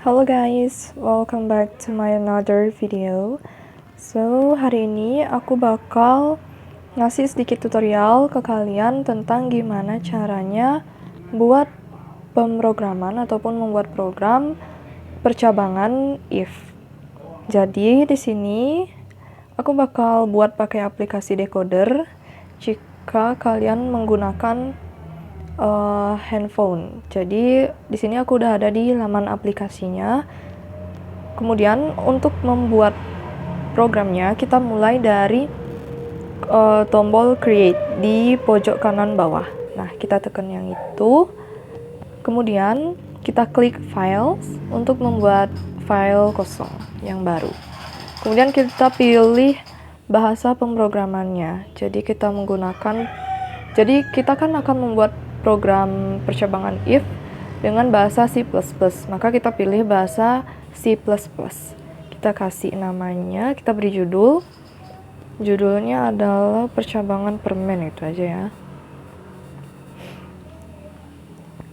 Hello guys, welcome back to my another video. So, hari ini aku bakal ngasih sedikit tutorial ke kalian tentang gimana caranya buat pemrograman ataupun membuat program percabangan if. Jadi, di sini aku bakal buat pakai aplikasi decoder jika kalian menggunakan handphone. Jadi di sini aku udah ada di laman aplikasinya. Kemudian untuk membuat programnya kita mulai dari tombol create di pojok kanan bawah. Nah, kita tekan yang itu. Kemudian kita klik files untuk membuat file kosong yang baru. Kemudian kita pilih bahasa pemrogramannya. Jadi kita kan akan membuat program percabangan if dengan bahasa C++. Maka kita pilih bahasa C++. Kita kasih namanya, kita beri judul. Judulnya adalah percabangan permen, itu aja ya.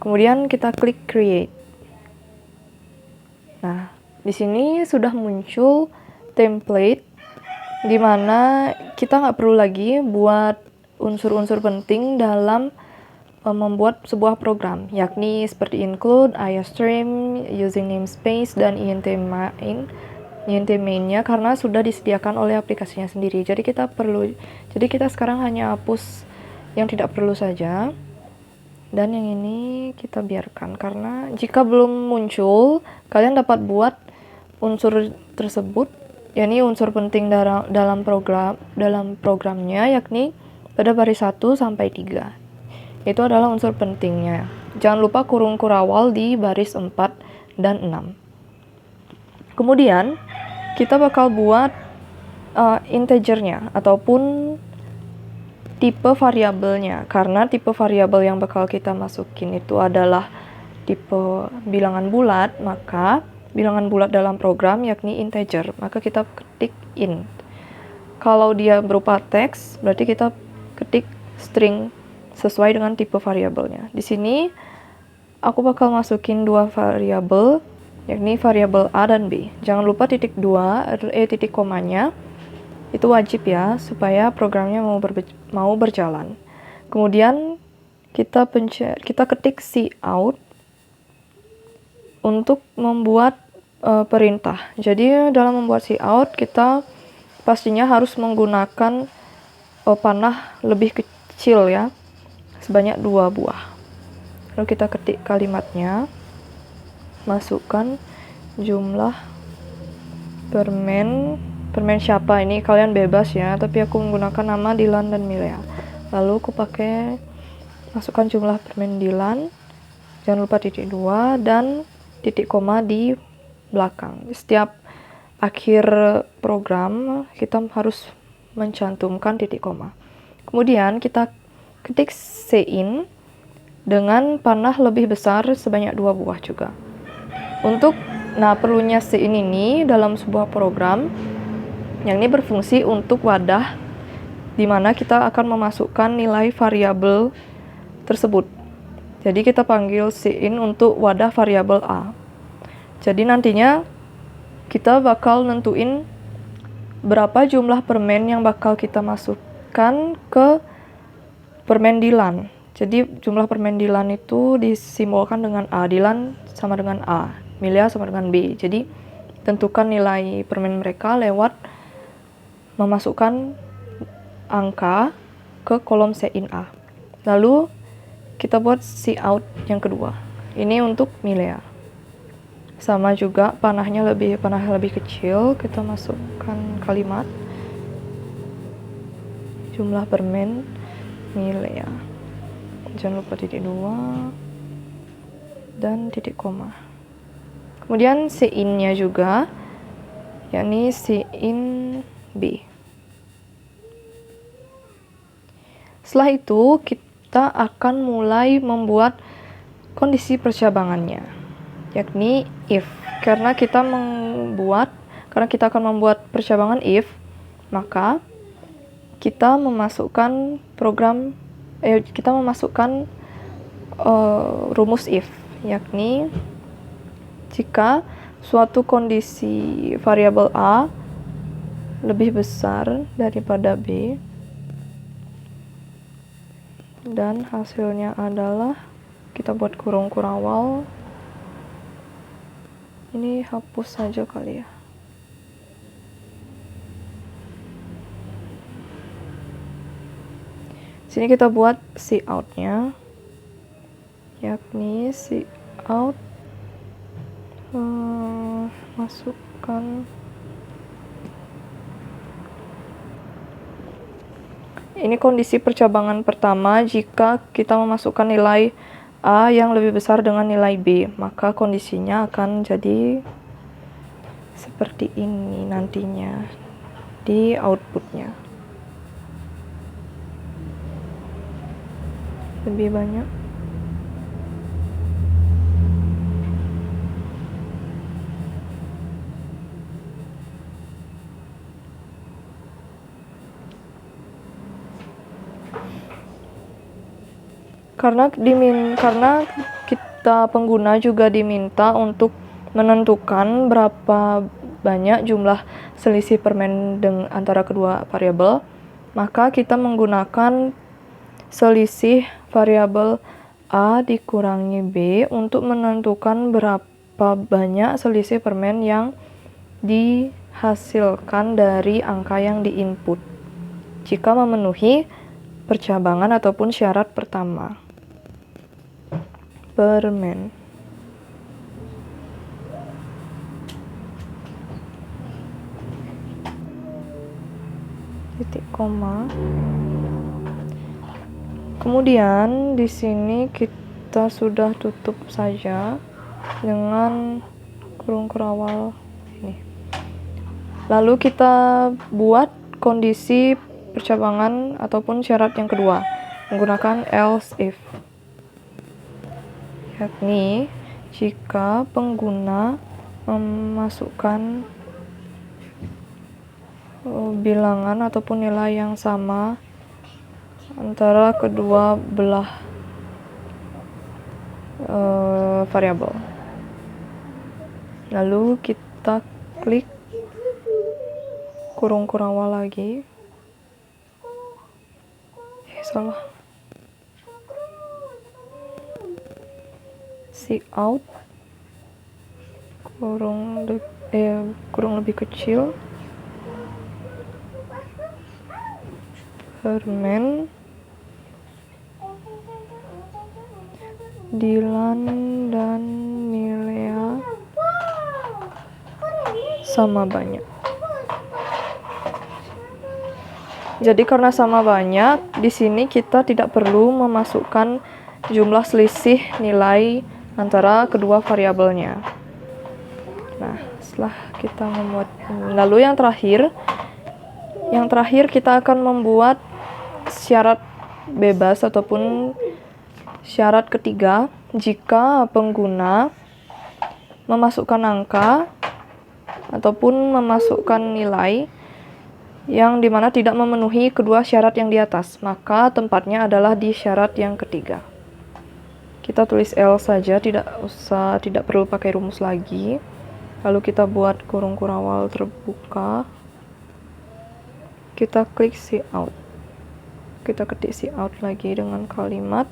Kemudian kita klik create. Nah, di sini sudah muncul template di mana kita nggak perlu lagi buat unsur-unsur penting dalam membuat sebuah program, yakni seperti include, iostream, using namespace, dan int main-nya karena sudah disediakan oleh aplikasinya sendiri. Jadi kita sekarang hanya hapus yang tidak perlu saja, dan yang ini kita biarkan karena jika belum muncul, kalian dapat buat unsur tersebut, yakni unsur penting dalam programnya, yakni pada baris 1 sampai 3. Itu adalah unsur pentingnya. Jangan lupa kurung kurawal di baris 4 dan 6. Kemudian kita bakal buat integernya ataupun tipe variabelnya, karena tipe variabel yang bakal kita masukin itu adalah tipe bilangan bulat, maka bilangan bulat dalam program yakni integer, maka kita ketik int. Kalau dia berupa teks, berarti kita ketik string sesuai dengan tipe variabelnya. Di sini aku bakal masukin dua variabel, yakni variabel A dan B. Jangan lupa titik komanya itu wajib ya, supaya programnya mau berjalan. Kemudian kita ketik cout untuk membuat perintah. Jadi dalam membuat cout kita pastinya harus menggunakan panah lebih kecil ya, sebanyak 2 buah. Lalu kita ketik kalimatnya, masukkan jumlah permen siapa ini, kalian bebas ya, tapi aku menggunakan nama Dilan dan Milea. Lalu aku masukkan jumlah permen Dilan, jangan lupa titik 2 dan titik koma di belakang. Setiap akhir program kita harus mencantumkan titik koma. Kemudian kita ketik cin dengan panah lebih besar sebanyak 2 buah juga. Perlunya cin ini dalam sebuah program yang ini berfungsi untuk wadah di mana kita akan memasukkan nilai variabel tersebut. Jadi kita panggil cin untuk wadah variabel A. Jadi nantinya kita bakal nentuin berapa jumlah permen yang bakal kita masukkan ke permen Dilan. Jadi jumlah permen Dilan itu disimbolkan dengan A. Dilan sama dengan A, Milea sama dengan B. Jadi tentukan nilai permen mereka lewat memasukkan angka ke kolom cin A. Lalu kita buat cout yang kedua. Ini untuk Milea. Sama juga panah lebih kecil, kita masukkan kalimat jumlah permen Milea. Jangan lupa titik 2 dan titik koma. Kemudian cin-nya juga, yakni cin B. Setelah itu kita akan mulai membuat kondisi percabangannya, yakni if. Karena kita akan membuat percabangan if, maka kita memasukkan rumus if, yakni jika suatu kondisi variabel A lebih besar daripada B dan hasilnya adalah, kita buat kurung kurawal, ini hapus saja kali ya. Sini kita buat cout-nya, yakni cout masukkan ini kondisi percabangan pertama. Jika kita memasukkan nilai A yang lebih besar dengan nilai B, maka kondisinya akan jadi seperti ini nantinya di outputnya. Lebih banyak. Karena kita pengguna juga diminta untuk menentukan berapa banyak jumlah selisih permen antara kedua variabel, maka kita menggunakan selisih variabel A dikurangi B untuk menentukan berapa banyak selisih permen yang dihasilkan dari angka yang diinput jika memenuhi percabangan ataupun syarat pertama. Permen. Titik koma. Kemudian di sini kita sudah tutup saja dengan kurung kurawal ini. Lalu kita buat kondisi percabangan ataupun syarat yang kedua menggunakan else if, yakni jika pengguna memasukkan bilangan ataupun nilai yang sama antara kedua belah variabel. Lalu kita klik kurung kurawal lagi. Salah. Cout kurung lebih kecil, permen, Dylan dan Milea sama banyak. Jadi karena sama banyak, di sini kita tidak perlu memasukkan jumlah selisih nilai antara kedua variabelnya. Nah, setelah kita membuat, lalu yang terakhir kita akan membuat syarat bebas ataupun syarat ketiga jika pengguna memasukkan angka ataupun memasukkan nilai yang dimana tidak memenuhi kedua syarat yang di atas, maka tempatnya adalah di syarat yang ketiga. Kita tulis else saja, tidak perlu pakai rumus lagi. Lalu kita buat kurung kurawal terbuka. Kita klik cout. Kita ketik cout lagi dengan kalimat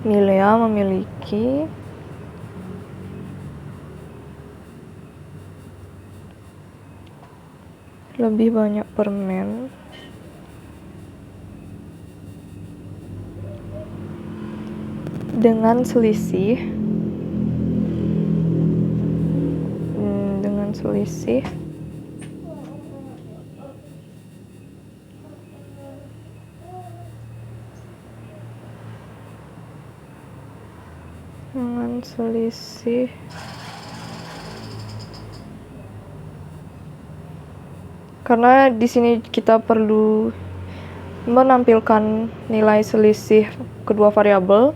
Milea memiliki lebih banyak permen dengan selisih karena di sini kita perlu menampilkan nilai selisih kedua variabel,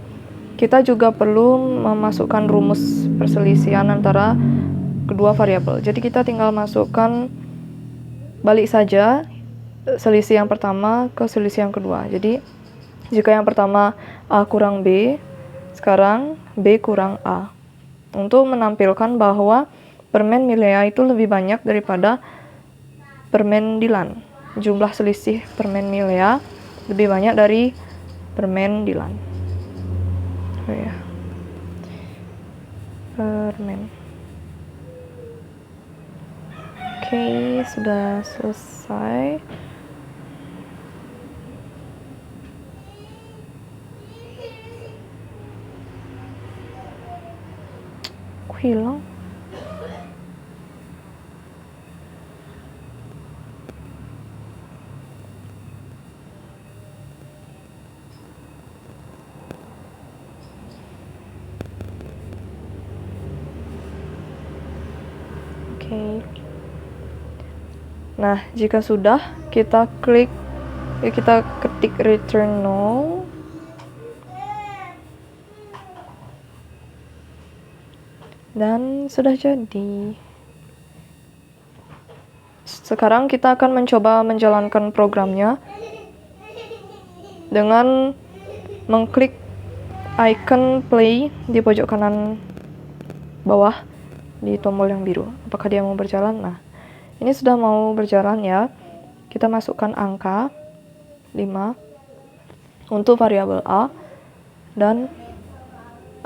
kita juga perlu memasukkan rumus perselisihan antara kedua variabel. Jadi kita tinggal masukkan balik saja selisih yang pertama ke selisih yang kedua. Jadi jika yang pertama A kurang B, sekarang B kurang A. untuk menampilkan bahwa permen Milea itu lebih banyak daripada permen Dylan. Jumlah selisih permen Milea lebih banyak dari permen Dylan. Oh ya. Permen. Oke, sudah selesai. Hilang. Oke. Nah, jika sudah, kita ketik return no. Dan sudah jadi. Sekarang kita akan mencoba menjalankan programnya dengan mengklik icon play di pojok kanan bawah di tombol yang biru. Apakah dia mau berjalan? Nah, ini sudah mau berjalan ya. Kita masukkan angka 5 untuk variabel A dan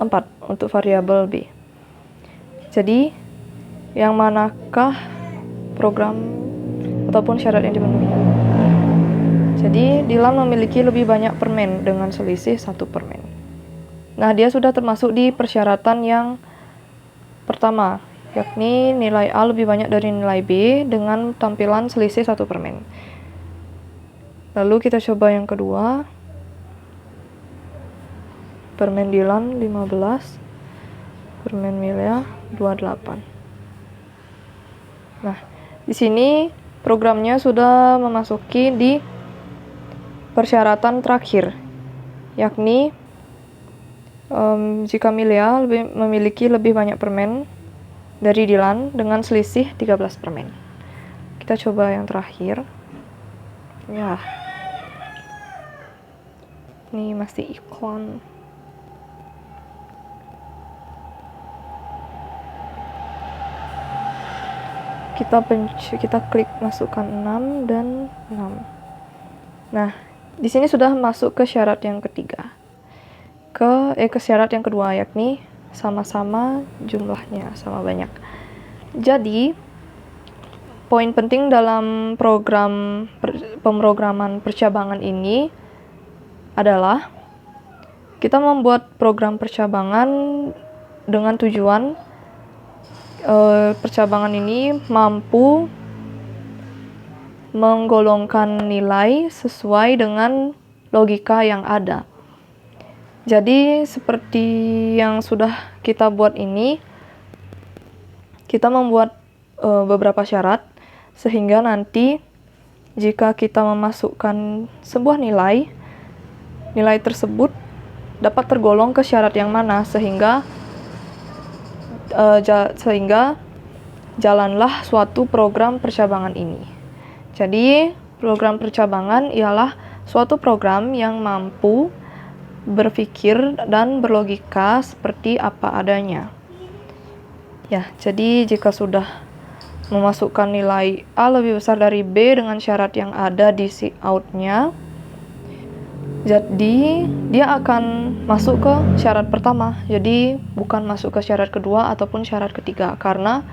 4 untuk variabel B. Jadi, yang manakah program ataupun syarat yang dipenuhi? Jadi, Dylan memiliki lebih banyak permen dengan selisih 1 permen. Nah, dia sudah termasuk di persyaratan yang pertama, yakni nilai A lebih banyak dari nilai B dengan tampilan selisih 1 permen. Lalu kita coba yang kedua. Permen Dylan 15, permen Milea 28. Nah, di sini programnya sudah memasuki di persyaratan terakhir, yakni jika Milea memiliki lebih banyak permen dari Dylan dengan selisih 13 permen. Kita coba yang terakhir. Ya. Ini masih ikon. Kita klik masukkan 6 dan 6. Nah, di sini sudah masuk ke syarat yang ketiga. Ke syarat yang kedua, yakni sama-sama jumlahnya sama banyak. Jadi, poin penting dalam program pemrograman percabangan ini adalah kita membuat program percabangan dengan tujuan percabangan ini mampu menggolongkan nilai sesuai dengan logika yang ada. Jadi seperti yang sudah kita buat ini, kita membuat beberapa syarat sehingga nanti jika kita memasukkan sebuah nilai tersebut dapat tergolong ke syarat yang mana sehingga jalanlah suatu program percabangan ini. Jadi, program percabangan ialah suatu program yang mampu berpikir dan berlogika seperti apa adanya. Ya, jadi jika sudah memasukkan nilai A lebih besar dari B dengan syarat yang ada di cout-nya, jadi dia akan masuk ke syarat pertama. Jadi bukan masuk ke syarat kedua ataupun syarat ketiga karena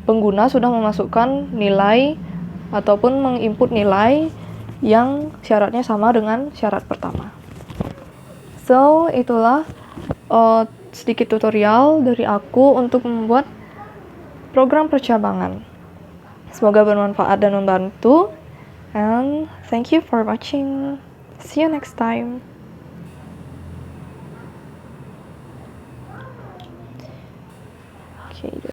pengguna sudah memasukkan nilai ataupun menginput nilai yang syaratnya sama dengan syarat pertama. So, itulah sedikit tutorial dari aku untuk membuat program percabangan. Semoga bermanfaat dan membantu. And thank you for watching. See you next time. Okay.